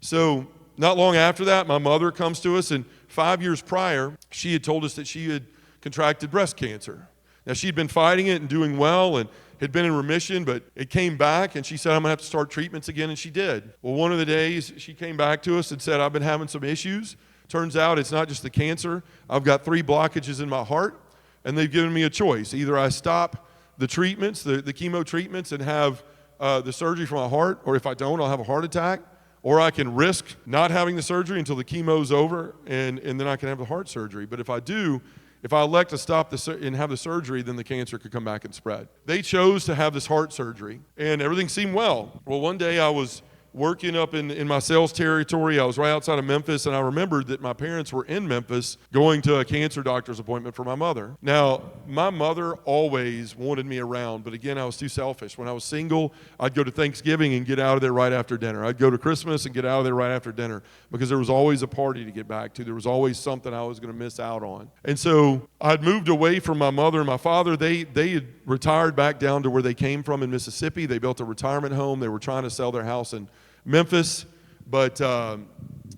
So not long after that, my mother comes to us, and 5 years prior, she had told us that she had contracted breast cancer. Now, she'd been fighting it and doing well and had been in remission, but it came back, and she said, I'm going to have to start treatments again, and she did. Well, one of the days, she came back to us and said, I've been having some issues. Turns out it's not just the cancer. I've got 3 blockages in my heart, and they've given me a choice. Either I stop the treatments, the chemo treatments, and have the surgery for my heart, or if I don't, I'll have a heart attack, or I can risk not having the surgery until the chemo's over, and then I can have the heart surgery. But if I elect to stop and have the surgery, then the cancer could come back and spread. They chose to have this heart surgery, and everything seemed well. Well, one day I was working up in my sales territory. I was right outside of Memphis, and I remembered that my parents were in Memphis going to a cancer doctor's appointment for my mother. Now, my mother always wanted me around, but again, I was too selfish. When I was single, I'd go to Thanksgiving and get out of there right after dinner. I'd go to Christmas and get out of there right after dinner because there was always a party to get back to. There was always something I was going to miss out on. And so I'd moved away from my mother and my father. They had retired back down to where they came from in Mississippi. They built a retirement home. They were trying to sell their house in Memphis, but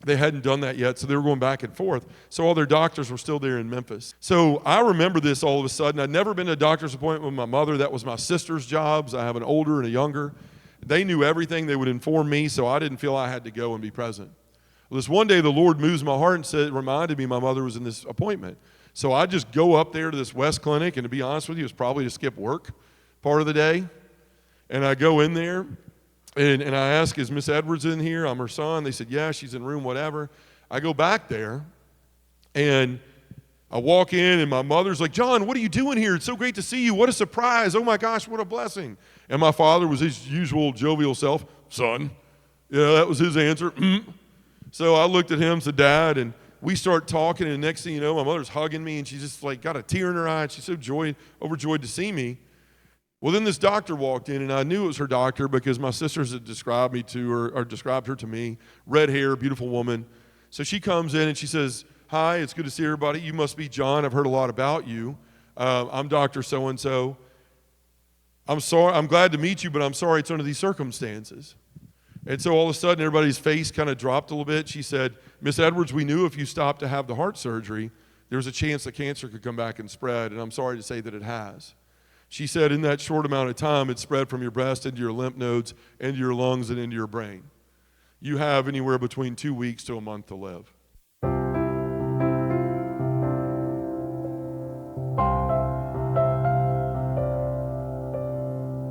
they hadn't done that yet, so they were going back and forth. So all their doctors were still there in Memphis. So I remember this all of a sudden. I'd never been to a doctor's appointment with my mother. That was my sister's jobs. I have an older and a younger. They knew everything. They would inform me, so I didn't feel I had to go and be present. Well, this one day, the Lord moves my heart and reminded me my mother was in this appointment. So I just go up there to this West Clinic, and to be honest with you, it was probably to skip work part of the day. And I go in there, and I ask, is Miss Edwards in here? I'm her son. They said, yeah, she's in room whatever. I go back there, and I walk in, and my mother's like, John, what are you doing here? It's so great to see you. What a surprise. Oh, my gosh, what a blessing. And my father was his usual jovial self. Son. Yeah, that was his answer. So I looked at him and said, Dad, and we start talking, and the next thing you know, my mother's hugging me, and she's just like got a tear in her eye. She's so overjoyed to see me. Well, then this doctor walked in, and I knew it was her doctor because my sisters had described me to her, or described her to me. Red hair, beautiful woman. So she comes in, and she says, hi, it's good to see everybody. You must be John. I've heard a lot about you. I'm Dr. So-and-so. I'm sorry. I'm glad to meet you, but I'm sorry it's under these circumstances. And so all of a sudden, everybody's face kind of dropped a little bit. She said, Miss Edwards, we knew if you stopped to have the heart surgery, there's a chance that cancer could come back and spread, and I'm sorry to say that it has. She said in that short amount of time, it spread from your breast into your lymph nodes, into your lungs, and into your brain. You have anywhere between 2 weeks to a month to live.